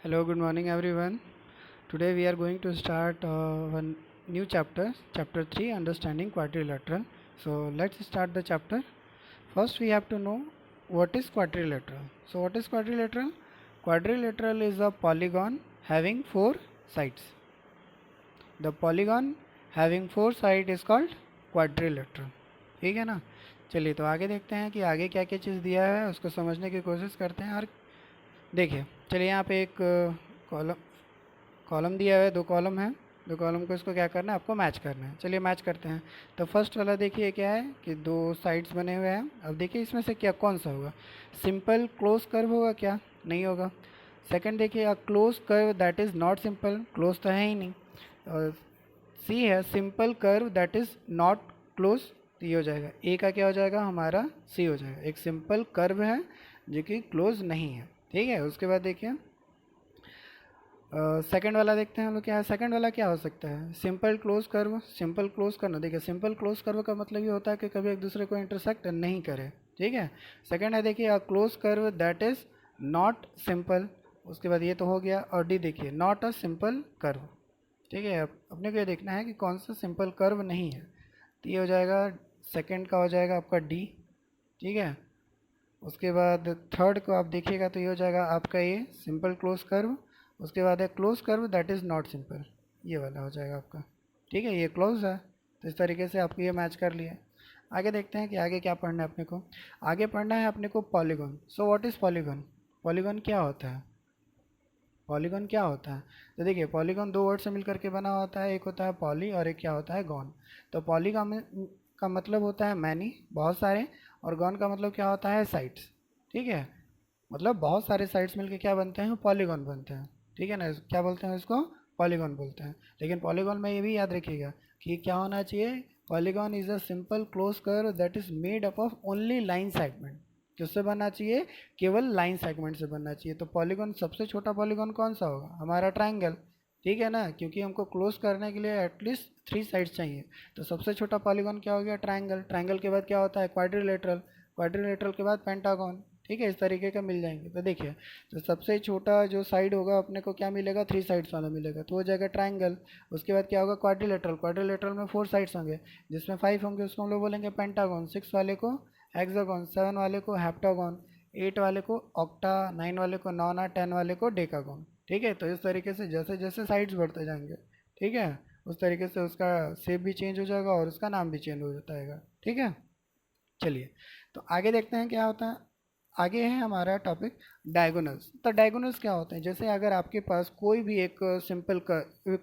Hello, good morning, everyone. Today we are going to start one new chapter, chapter 3, Understanding Quadrilateral. So let's start the chapter. First, we have to know what is quadrilateral. So, what is quadrilateral? Quadrilateral is a polygon having four sides. The polygon having four sides is called quadrilateral. ठीक है ना? चलिए तो आगे देखते हैं कि आगे क्या क्या चीज़ दिया है, उसको समझने की कोशिश करते हैं। और देखिए, चलिए यहाँ पे एक कॉलम कॉलम दिया हुआ है, दो कॉलम है। दो कॉलम को इसको क्या करना है, आपको मैच करना है। चलिए मैच करते हैं। तो फर्स्ट वाला देखिए क्या है कि दो साइड्स बने हुए हैं। अब देखिए इसमें से क्या कौन सा होगा, सिंपल क्लोज कर्व होगा क्या, नहीं होगा। सेकंड देखिए a close curve that is not simple, close तो है ही नहीं। और सी है simple curve that is not close, तो ये हो जाएगा ए का क्या हो जाएगा, हमारा सी हो जाएगा। एक सिंपल कर्व है जो कि क्लोज नहीं है। ठीक है, उसके बाद देखिए सेकंड वाला देखते हैं हम लोग क्या है। सेकंड वाला क्या हो सकता है, simple close curve. Simple close करना, देखिए सिंपल क्लोज कर्व का मतलब ये होता है कि कभी एक दूसरे को इंटरसेक्ट नहीं करे। ठीक है। सेकंड है देखिए a close curve that is not simple. उसके बाद ये तो हो गया। और डी देखिए नॉट अ सिंपल कर्व। ठीक है, अब अपने को ये देखना है कि कौन सा सिंपल कर्व नहीं है। तो ये हो जाएगा, सेकंड का हो जाएगा आपका डी। ठीक है। उसके बाद थर्ड को आप देखिएगा तो ये हो जाएगा आपका ये सिंपल क्लोज कर्व। उसके बाद है close curve that is not simple, ये वाला हो जाएगा आपका। ठीक है, ये क्लोज है। तो इस तरीके से आपको ये मैच कर लिया। आगे देखते हैं कि आगे क्या पढ़ना है अपने को। आगे पढ़ना है अपने को polygon. So what is polygon. Polygon क्या होता है, पॉलीगॉन क्या होता है। तो देखिए पॉलीगॉन दो वर्ड से मिलकर के बना होता है, एक होता है पॉली और एक क्या होता है गॉन। तो पॉलीगॉन का मतलब होता है मैनी, बहुत सारे। और गॉन का मतलब क्या होता है, साइड्स। ठीक है, मतलब बहुत सारे साइड्स मिलके क्या बनते हैं, पॉलीगॉन बनते हैं। ठीक है ना, क्या बोलते हैं इसको, पॉलीगॉन बोलते हैं। लेकिन पॉलीगॉन में ये भी याद रखिएगा कि क्या होना चाहिए, polygon is a simple close curve that is made up of only line segment. किससे बनना चाहिए, केवल लाइन सेगमेंट से बनना चाहिए। तो पॉलीगॉन सबसे छोटा पॉलीगॉन कौन सा होगा, हमारा ट्राइंगल। ठीक है ना, क्योंकि हमको क्लोज करने के लिए एटलीस्ट थ्री साइड्स चाहिए। तो सबसे छोटा पॉलीगॉन क्या हो गया, ट्राइंगल। ट्राइंगल के बाद क्या होता है, क्वाड्रिलेटरल। क्वाड्रिलेटरल के बाद पेंटागन। ठीक है, इस तरीके का मिल जाएंगे। तो देखिए, तो सबसे छोटा जो साइड होगा अपने को क्या मिलेगा, थ्री साइड्स वाला मिलेगा, तो हो जाएगा ट्राइंगल। उसके बाद क्या होगा, क्वाड्रिलेटरल। क्वाड्रिलेटरल में फोर साइड्स होंगे, जिसमें फाइव होंगे उसको हम लोग बोलेंगे पेंटागन। सिक्स वाले को हेक्सागन, सेवन वाले को हेप्टागन, एट वाले को ऑक्टा, नाइन वाले को नॉना, टेन वाले को डेकागन। ठीक है, तो इस तरीके से जैसे जैसे साइड्स बढ़ते जाएंगे, ठीक है, उस तरीके से उसका शेप भी चेंज हो जाएगा और उसका नाम भी चेंज हो जाएगा। ठीक है, चलिए तो आगे देखते हैं क्या होता है। आगे है हमारा टॉपिक डायगोनल्स। तो डायगोनल्स क्या होते हैं, जैसे अगर आपके पास कोई भी एक सिंपल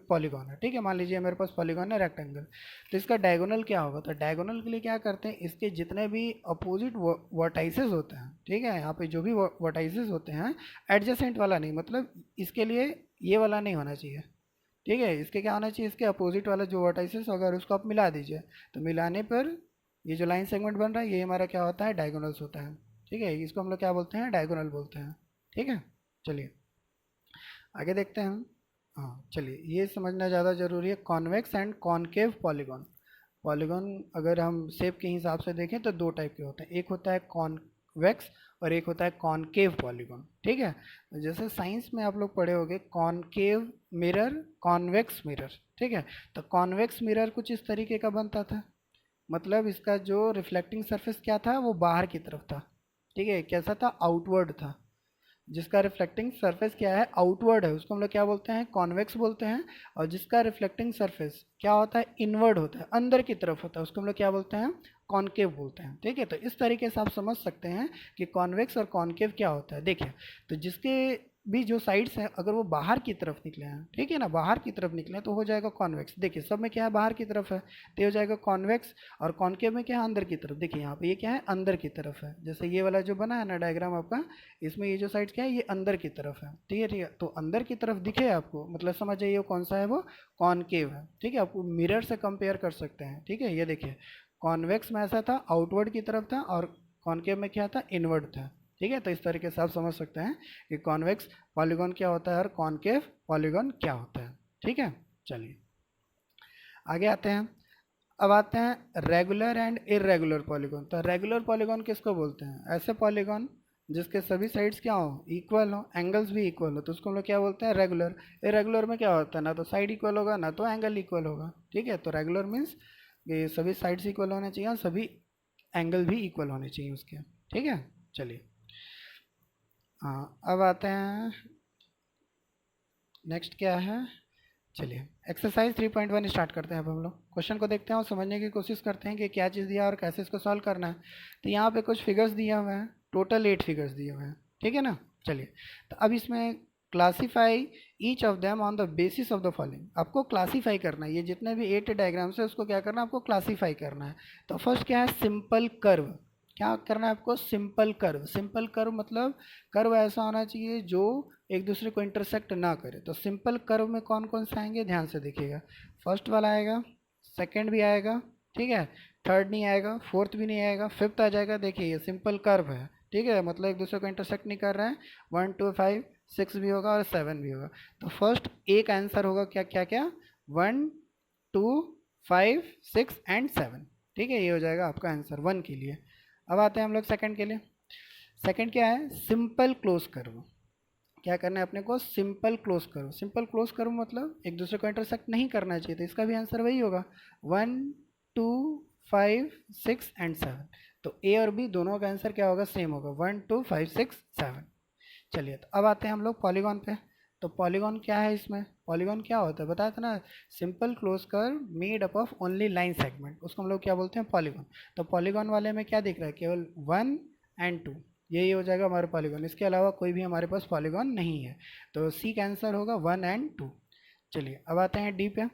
पॉलीगॉन है। ठीक है, मान लीजिए मेरे पास पॉलीगॉन है रेक्टेंगल। तो इसका डायगोनल क्या होगा, तो डायगोनल के लिए क्या करते हैं, इसके जितने भी अपोजिट वर्टाइसेस होते हैं, ठीक है, यहाँ पे जो भी वर्टाइसेस होते हैं, एडजेसेंट वाला नहीं, मतलब इसके लिए ये वाला नहीं होना चाहिए। ठीक है, इसके क्या होना चाहिए, इसके अपोजिट वाला जो वर्टाइसेस अगर उसको आप मिला दीजिए, तो मिलाने पर ये जो लाइन सेगमेंट बन रहा है ये हमारा क्या होता है, डायगोनल्स होता है। ठीक है, इसको हम लोग क्या बोलते हैं, डायगोनल बोलते हैं। ठीक है, चलिए आगे देखते हैं हम। हाँ चलिए, ये समझना ज़्यादा ज़रूरी है, convex and concave polygon. Polygon अगर हम शेप के हिसाब से देखें तो दो टाइप के होते हैं, एक होता है कॉन्वेक्स और एक होता है कॉनकेव पॉलीगॉन। ठीक है, जैसे साइंस में आप लोग पढ़े होंगे कॉनकेव मिरर, कॉन्वेक्स मिरर। ठीक है, तो कॉन्वेक्स मिरर कुछ इस तरीके का बनता था, मतलब इसका जो रिफ्लेक्टिंग सरफेस क्या था, वो बाहर की तरफ था। ठीक है, कैसा था, आउटवर्ड था। जिसका रिफ्लेक्टिंग सरफेस क्या है, आउटवर्ड है, उसको हम लोग क्या बोलते हैं, कॉन्वेक्स बोलते हैं। और जिसका रिफ्लेक्टिंग सरफेस क्या होता है, इनवर्ड होता है, अंदर की तरफ होता है, उसको हम लोग क्या बोलते हैं, कॉनकेव बोलते हैं। ठीक है, तो इस तरीके से आप समझ सकते हैं कि कॉन्वेक्स और कॉनकेव क्या होता है। देखिए, तो जिसके भी जो साइड्स हैं अगर वो बाहर की तरफ निकले हैं, ठीक है ना, बाहर की तरफ निकले हैं, तो हो जाएगा कॉन्वेक्स। देखिए सब में क्या है, बाहर की तरफ है, तो ये हो जाएगा कॉन्वेक्स। और कॉनकेव में क्या है, अंदर की तरफ। देखिए यहाँ पे ये क्या है, अंदर की तरफ है, जैसे ये वाला जो बना है ना डायग्राम आपका, इसमें ये जो साइड क्या है, ये अंदर की तरफ है। ठीक है, ठीक है, तो अंदर की तरफ दिखे आपको, मतलब समझ जाइए वो कौन सा है, वो कॉनकेव है। ठीक है, आपको मिरर से कंपेयर कर सकते हैं। ठीक है, ये देखिए कॉन्वेक्स में ऐसा था, आउटवर्ड की तरफ था, और कॉनकेव में क्या था, इनवर्ड था। ठीक है, तो इस तरीके से आप समझ सकते हैं कि कॉन्वेक्स पॉलीगॉन क्या होता है और कॉनकेव पॉलीगॉन क्या होता है। ठीक है, चलिए आगे आते हैं। अब आते हैं रेगुलर एंड इरेगुलर पॉलीगॉन। तो रेगुलर पॉलीगॉन किसको बोलते हैं, ऐसे पॉलीगॉन जिसके सभी साइड्स क्या हो, इक्वल हो, एंगल्स भी इक्वल हो, तो उसको हम लोग क्या बोलते हैं, रेगुलर। इरेगुलर में क्या होता है, ना तो साइड इक्वल होगा ना तो एंगल इक्वल होगा। ठीक है, तो रेगुलर मीन्स ये सभी साइड्स इक्वल होने चाहिए और सभी एंगल भी इक्वल होने चाहिए उसके। ठीक है, चलिए हाँ अब आते हैं नेक्स्ट क्या है। चलिए एक्सरसाइज 3.1 स्टार्ट करते हैं। अब हम लोग क्वेश्चन को देखते हैं और समझने की कोशिश करते हैं कि क्या चीज़ दिया है और कैसे इसको सॉल्व करना है। तो यहाँ पे कुछ फिगर्स दिया हुआ है, टोटल 8 फिगर्स दिए हुए हैं। ठीक है ना, चलिए तो अब इसमें classify each of them on the basis of the following. आपको क्लासीफाई करना है, ये जितने भी 8 डायग्राम्स है उसको क्या करना है, आपको क्लासीफाई करना है। तो फर्स्ट क्या है, सिंपल कर्व। क्या करना है आपको, सिंपल कर्व। सिंपल कर्व मतलब कर्व ऐसा होना चाहिए जो एक दूसरे को इंटरसेक्ट ना करे। तो सिंपल कर्व में कौन कौन से आएंगे, ध्यान से देखिएगा। फर्स्ट वाला आएगा, सेकंड भी आएगा, ठीक है, थर्ड नहीं आएगा, फोर्थ भी नहीं आएगा, फिफ्थ आ जाएगा। देखिए ये सिंपल कर्व है, ठीक है, मतलब एक दूसरे को इंटरसेक्ट नहीं कर रहे हैं। 1 2 5 6 भी होगा और 7 भी होगा। तो फर्स्ट एक आंसर होगा क्या क्या क्या, 1 2 5 6 एंड 7। ठीक है, ये हो जाएगा आपका आंसर 1 के लिए। अब आते हैं हम लोग सेकंड के लिए। सेकंड क्या है, सिंपल क्लोज कर्व। क्या करना है अपने को, simple close curve. Simple close curve मतलब एक दूसरे को इंटरसेक्ट नहीं करना चाहिए, तो इसका भी आंसर वही होगा 1 2 5 6 एंड 7। तो ए और बी दोनों का आंसर क्या होगा, सेम होगा 1 2 5 6 7। चलिए तो अब आते हैं हम लोग पॉलीगॉन पे। तो पॉलीगॉन क्या है, इसमें पॉलीगॉन क्या होता है बताया था ना, simple close curve made up of only line segment, उसको हम लोग क्या बोलते हैं, पॉलीगॉन। तो पॉलीगॉन वाले में क्या दिख रहा है, केवल 1 एंड 2, यही हो जाएगा हमारा पॉलीगॉन। इसके अलावा कोई भी हमारे पास पॉलीगॉन नहीं है, तो सी का आंसर होगा 1 एंड 2। चलिए अब आते हैं डी पे।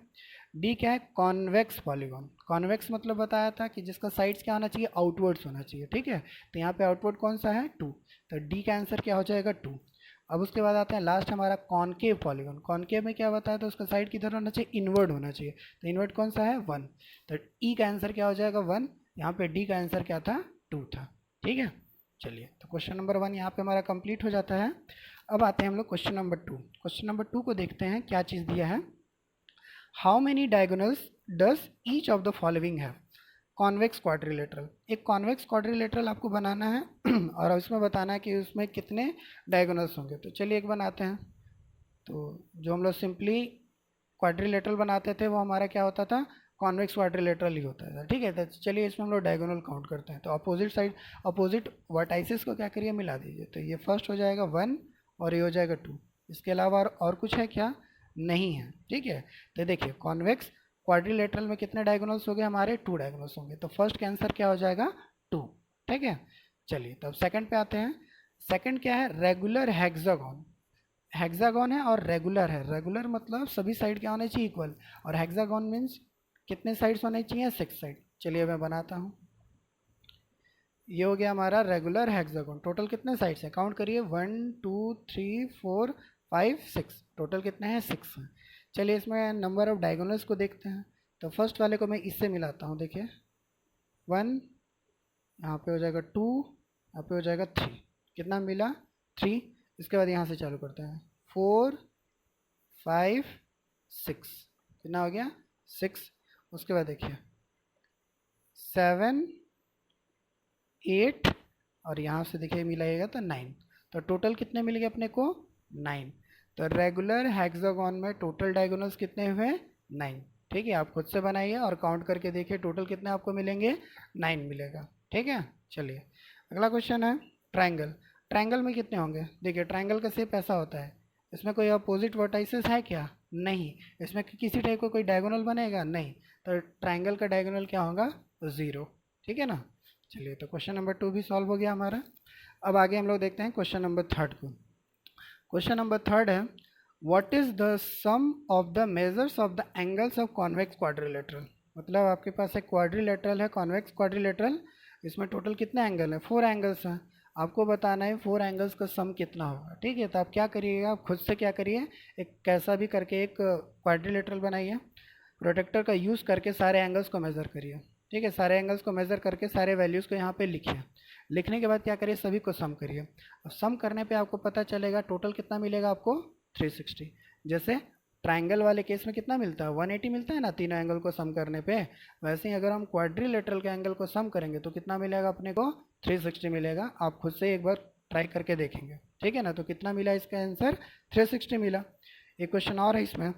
डी क्या है, कॉन्वेक्स पॉलीगॉन। कॉन्वेक्स मतलब बताया था कि जिसका साइड्स क्या होना चाहिए, आउटवर्ड्स होना चाहिए। ठीक है, तो यहाँ पे आउटवर्ड कौन सा है, 2, तो डी का आंसर क्या हो जाएगा 2। अब उसके बाद आते हैं लास्ट हमारा कॉनकेव पॉलीगॉन। कॉनकेव में क्या बताया था, उसका साइड किधर होना चाहिए, इनवर्ड होना चाहिए। तो इनवर्ड कौन सा है, 1, तो ई का आंसर क्या हो जाएगा 1। यहाँ पे डी का आंसर क्या था, 2 था। ठीक है, चलिए तो क्वेश्चन नंबर 1 यहाँ पे हमारा कंप्लीट हो जाता है। अब आते हैं हम लोग क्वेश्चन नंबर 2। क्वेश्चन नंबर 2 को देखते हैं क्या चीज़ दिया है। How many diagonals does each of the following have. Convex quadrilateral, एक कॉन्वेक्स क्वाड्रिलेटरल आपको बनाना है और इसमें बताना है कि उसमें कितने डायगोनल्स होंगे। तो चलिए एक बनाते हैं। तो जो हम लोग सिंपली क्वाड्रिलेटरल बनाते थे वो हमारा क्या होता था, कॉन्वेक्स क्वाड्रिलेटरल ही होता था। ठीक है, तो चलिए इसमें हम लोग डायगोनल काउंट करते हैं। तो अपोजिट साइड, अपोजिट वर्टाइसिस को क्या करिए, मिला दीजिए। तो ये फर्स्ट हो जाएगा 1 और ये हो जाएगा 2। इसके अलावा और कुछ है क्या, नहीं है। ठीक है, तो देखिए कॉन्वेक्स क्वाड्रिलेटरल में कितने डायगोनल्स हो गए हमारे, 2 डायगोनल्स होंगे। तो फर्स्ट का आंसर क्या हो जाएगा 2। ठीक है, चलिए तो अब सेकंड पे आते हैं। सेकंड क्या है, रेगुलर हेक्सागोन। हेक्सागोन है और रेगुलर है। रेगुलर मतलब सभी साइड क्या होने चाहिए, इक्वल, और हेक्सागोन मीन्स कितने साइड्स होने चाहिए, 6 साइड। चलिए मैं बनाता हूँ। ये हो गया हमारा रेगुलर हेक्सागोन। टोटल कितने साइड्स हैं, काउंट करिए, 1 2 3 4 5 6, टोटल कितने हैं, 6 हैं। चलिए इसमें नंबर ऑफ डायगोनल्स को देखते हैं। तो फर्स्ट वाले को मैं इससे मिलाता हूँ। देखिए 1, यहाँ पे हो जाएगा 2, यहाँ पे हो जाएगा 3, कितना मिला 3। इसके बाद यहाँ से चालू करते हैं, 4 5 6, कितना हो गया 6। उसके बाद देखिए 7 8 और यहाँ से देखिए मिलाइएगा तो 9। तो टोटल कितने मिल गए अपने को, 9। तो रेगुलर हेक्सागोन में टोटल डायगोनल्स कितने हुए, 9। ठीक है, आप खुद से बनाइए और काउंट करके देखिए टोटल कितने आपको मिलेंगे, 9 मिलेगा। ठीक है, चलिए अगला क्वेश्चन है ट्राइंगल। ट्राइंगल में कितने होंगे, देखिए ट्राइंगल का शेप ऐसा होता है। इसमें कोई अपोजिट वर्टाइसेस है क्या, नहीं। इसमें किसी टाइप का कोई डायगोनल बनेगा, नहीं। तो ट्राइंगल का डायगोनल क्या होगा, 0। ठीक है ना, चलिए तो क्वेश्चन नंबर 2 भी सॉल्व हो गया हमारा। अब आगे हम लोग देखते हैं क्वेश्चन नंबर 3 को। क्वेश्चन नंबर 3 है, what is the sum of the measures of the angles of convex quadrilateral. मतलब आपके पास एक क्वाड्रिलेटरल है, कॉन्वेक्स क्वाड्रिलेटरल, इसमें टोटल कितने एंगल है, 4 एंगल्स हैं। आपको बताना है 4 एंगल्स का सम कितना होगा। ठीक है, तो आप क्या करिएगा, आप खुद से क्या करिए, एक कैसा भी करके एक क्वाड्रिलेटरल बनाइए, प्रोटेक्टर का यूज़ करके सारे एंगल्स को मेज़र करिए। ठीक है, सारे एंगल्स को मेज़र करके सारे वैल्यूज़ को यहाँ पे लिखिए। लिखने के बाद क्या करिए, सभी को सम करिए। अब सम करने पे आपको पता चलेगा टोटल कितना मिलेगा आपको, 360। जैसे ट्राइंगल वाले केस में कितना मिलता है, 180 मिलता है ना तीनों एंगल को सम करने पे। वैसे ही अगर हम क्वाड्रिलेटरल के एंगल को सम करेंगे तो कितना मिलेगा अपने को, 360 मिलेगा। आप खुद से एक बार ट्राई करके देखेंगे, ठीक है ना। तो कितना मिला इसका आंसर, 360 मिला। एक क्वेश्चन और है इसमें,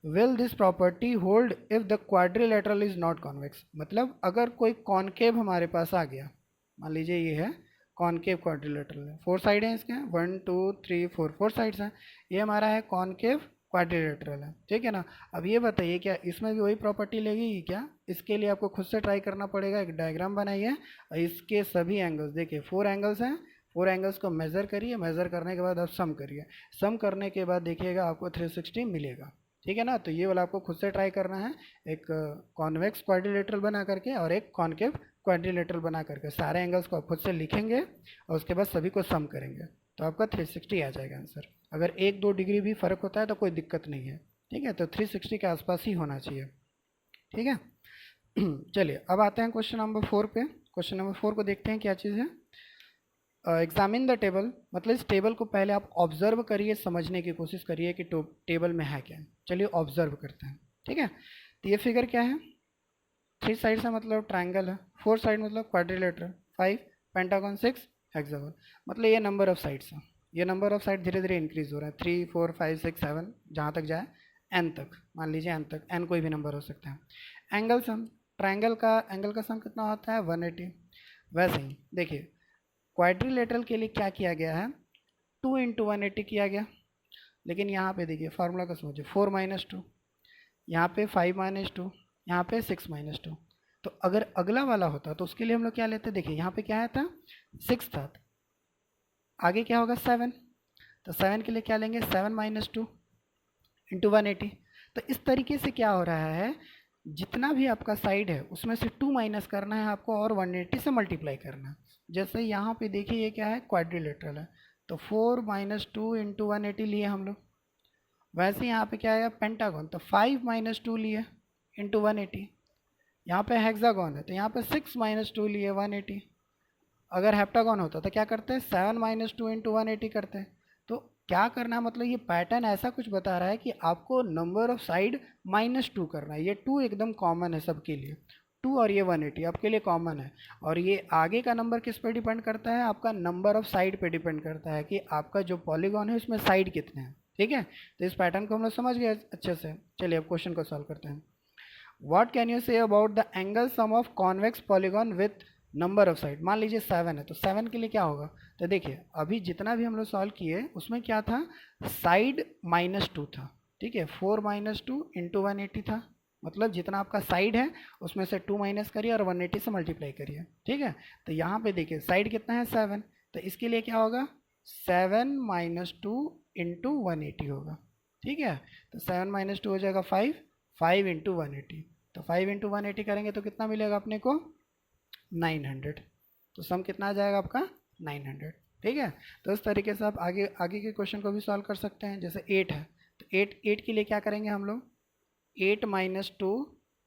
will this property hold if the quadrilateral is not convex. मतलब अगर कोई कॉनकेव हमारे पास आ गया, मान लीजिए ये है कॉनकेव क्वाड्रिलेटरल है, 4 साइड हैं इसके, 1 2 3 4, 4 साइड्स हैं, ये हमारा है कॉनकेव क्वाड्रिलेटरल है, ठीक है ना। अब ये बताइए क्या इसमें भी वही प्रॉपर्टी लगेगी क्या? इसके लिए आपको खुद से ट्राई करना पड़ेगा। एक डायग्राम बनाइए और इसके सभी एंगल्स देखिए, 4 एंगल्स हैं, 4 एंगल्स को मेज़र करिए, मेज़र करने के बाद आप सम करिए, सम करने के बाद देखिएगा आपको 360 मिलेगा, ठीक है ना। तो ये वाला आपको खुद से ट्राई करना है, एक कॉन्वेक्स क्वाड्रिलेटरल बना करके और एक कॉनकेव क्वाड्रिलेटरल बना करके, सारे एंगल्स को आप खुद से लिखेंगे और उसके बाद सभी को सम करेंगे तो आपका 360 आ जाएगा आंसर। अगर 1-2 डिग्री भी फ़र्क होता है तो कोई दिक्कत नहीं है, ठीक है। तो 360 के आसपास ही होना चाहिए, ठीक है। चलिए अब आते हैं क्वेश्चन नंबर 4 पे। क्वेश्चन नंबर 4 को देखते हैं क्या चीज़ है। एग्जामिन द टेबल, मतलब इस टेबल को पहले आप ऑब्जर्व करिए, समझने की कोशिश करिए कि टेबल में है क्या। चलिए ऑब्जर्व करते हैं, ठीक है। तो ये फिगर क्या है, 3 साइड से मतलब ट्राइंगल है, 4 साइड मतलब क्वाड्रिलेटरल, 5 पेंटागन, 6 हेक्सागन, मतलब ये नंबर ऑफ साइड्स हैं। ये नंबर ऑफ साइड धीरे धीरे इंक्रीज हो रहा है, 3 4 5 6 7 जहाँ तक जाए एन तक, मान लीजिए एन तक, एन कोई भी नंबर हो सकता है। एंगल सम, ट्राइंगल का एंगल का सम कितना होता है, 180। वैसे ही देखिए क्वाड्रिलेटरल के लिए क्या किया गया है, 2 इंटू 180 किया गया, लेकिन यहाँ पे देखिए फार्मूला का समझिए, 4 माइनस 2, यहाँ पे 5 माइनस 2, यहाँ पे 6 माइनस 2। तो अगर अगला वाला होता तो उसके लिए हम लोग क्या लेते, देखिए यहाँ पे क्या आया था, 6 था, आगे क्या होगा 7, तो 7 के लिए क्या लेंगे, 7 माइनस 2 इंटू 180। तो इस तरीके से क्या हो रहा है, जितना भी आपका साइड है उसमें से 2 माइनस करना है आपको और 180 से मल्टीप्लाई करना है। जैसे यहाँ पे देखिए ये क्या है, क्वाड्रिलेटरल है, तो 4 माइनस 2 इंटू 180 लिए हम लोग। वैसे यहाँ पे क्या आएगा, पेंटागन, तो 5 माइनस 2 लिए इंटू 180। यहाँ पे हेक्सागन है तो यहाँ पे 6 माइनस 2 लिए 180। अगर हेप्टागन होता तो क्या करते हैं, 7 माइनस 2 इंटू 180 करते हैं। तो क्या करना है, मतलब ये पैटर्न ऐसा कुछ बता रहा है कि आपको नंबर ऑफ साइड -2 करना है। ये 2 एकदम कॉमन है सबके लिए, 2 और ये 180 आपके लिए कॉमन है। और ये आगे का नंबर किस पे डिपेंड करता है, आपका नंबर ऑफ साइड पे डिपेंड करता है कि आपका जो पॉलीगॉन है उसमें साइड कितने हैं, ठीक है। तो इस पैटर्न को हम लोग समझ गए अच्छे से। चलिए अब क्वेश्चन को सॉल्व करते हैं। What can you say about the angle sum of convex polygon with number of side. मान लीजिए 7 है तो 7 के लिए क्या होगा, तो देखिए अभी जितना भी हम लोग सॉल्व किए उसमें क्या था, साइड -2 था, ठीक है। 4 माइनस 2 इंटू 180 था, मतलब जितना आपका साइड है उसमें से 2 माइनस करिए और 180 से मल्टीप्लाई करिए, ठीक है। तो यहाँ पे देखिए साइड कितना है 7, तो इसके लिए क्या होगा, 7 माइनस 2 इंटू 180 होगा, ठीक है। तो 7 माइनस 2 हो जाएगा 5, 5 इंटू 180, तो 5 इंटू 180 करेंगे तो कितना मिलेगा अपने को, 900। तो सम कितना आ जाएगा आपका, 900, ठीक है। तो इस तरीके से आप आगे आगे के क्वेश्चन को भी सॉल्व कर सकते हैं। जैसे 8 है तो 8 के लिए क्या करेंगे हम लोग, 8 माइनस 2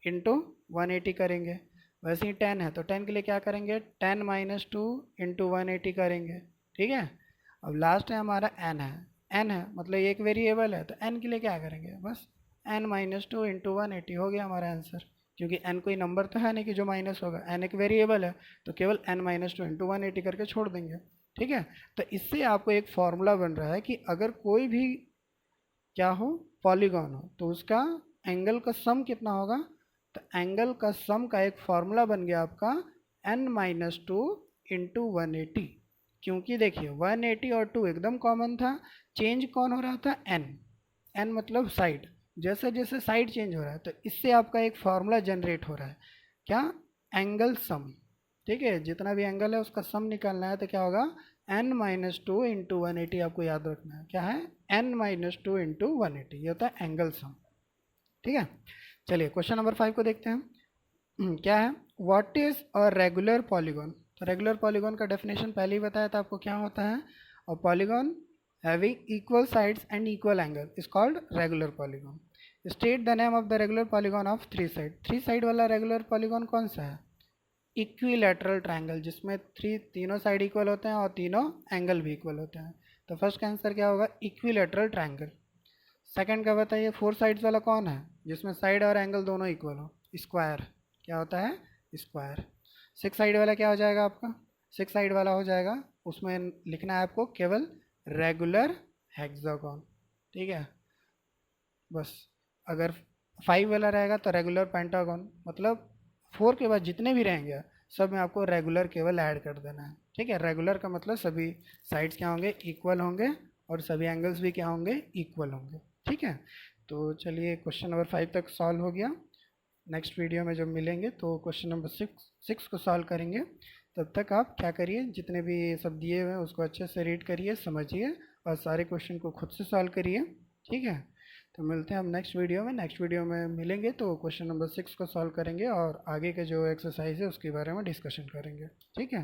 इंटू 180 करेंगे। वैसे ही 10 है तो 10 के लिए क्या करेंगे, 10 माइनस 2 इंटू 180 करेंगे, ठीक है। अब लास्ट है हमारा n है, n है मतलब ये एक वेरिएबल है तो n के लिए क्या करेंगे, बस n माइनस 2 इंटू 180 हो गया हमारा आंसर। क्योंकि n कोई नंबर तो है नहीं कि जो माइनस होगा, n एक वेरिएबल है तो केवल n माइनस 2 इंटू 180 करके छोड़ देंगे, ठीक है। तो इससे आपको एक फॉर्मूला बन रहा है कि अगर कोई भी क्या हो, पॉलीगॉन हो, तो उसका एंगल का सम कितना होगा। तो एंगल का सम का एक फॉर्मूला बन गया आपका n माइनस 2 इंटू 180। क्योंकि देखिए 180 और 2 एकदम कॉमन था, चेंज कौन हो रहा था, n मतलब साइड, जैसे जैसे साइड चेंज हो रहा है तो इससे आपका एक फार्मूला जनरेट हो रहा है, क्या, एंगल सम, ठीक है। जितना भी एंगल है उसका सम निकालना है तो क्या होगा, n माइनस 2 इंटू 180, आपको याद रखना है क्या है, n माइनस 2 इंटू 180, ये होता है एंगल सम, ठीक है। चलिए क्वेश्चन नंबर 5 को देखते हैं। क्या है, what is a regular polygon. तो रेगुलर पॉलीगॉन का डेफिनेशन पहले ही बताया था आपको क्या होता है, और polygon having equal sides and equal angle is called regular polygon. State the name of the regular polygon of 3 side. 3 side वाला रेगुलर पॉलीगॉन कौन सा है, इक्विलैटरल ट्रायंगल, जिसमें तीनों साइड इक्वल होते हैं और तीनों एंगल भी इक्वल होते हैं। तो फर्स्ट का आंसर क्या होगा, इक्विलैटरल ट्रायंगल। सेकंड का बताइए, 4 साइड्स वाला कौन है, जिसमें साइड और एंगल दोनों इक्वल हो, स्क्वायर, क्या होता है, स्क्वायर। 6 साइड वाला क्या हो जाएगा आपका, 6 साइड वाला हो जाएगा उसमें लिखना है आपको केवल रेगुलर हेक्सागोन, ठीक है। बस अगर 5 वाला रहेगा तो रेगुलर पेंटागन, मतलब 4 के बाद जितने भी रहेंगे सब में आपको रेगुलर केवल ऐड कर देना है, ठीक है। रेगुलर का मतलब सभी साइड्स क्या होंगे, इक्वल होंगे, और सभी एंगल्स भी क्या होंगे, इक्वल होंगे, ठीक है। तो चलिए क्वेश्चन नंबर 5 तक सॉल्व हो गया। नेक्स्ट वीडियो में जब मिलेंगे तो क्वेश्चन नंबर 6 को सॉल्व करेंगे। तब तक आप क्या करिए, जितने भी सब दिए हुए हैं उसको अच्छे से रीड करिए, समझिए, और सारे क्वेश्चन को खुद से सॉल्व करिए, ठीक है। तो मिलते हैं हम नेक्स्ट वीडियो में मिलेंगे तो क्वेश्चन नंबर 6 को सॉल्व करेंगे और आगे के जो एक्सरसाइज है उसके बारे में डिस्कशन करेंगे, ठीक है।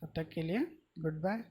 तब तक के लिए गुड बाय।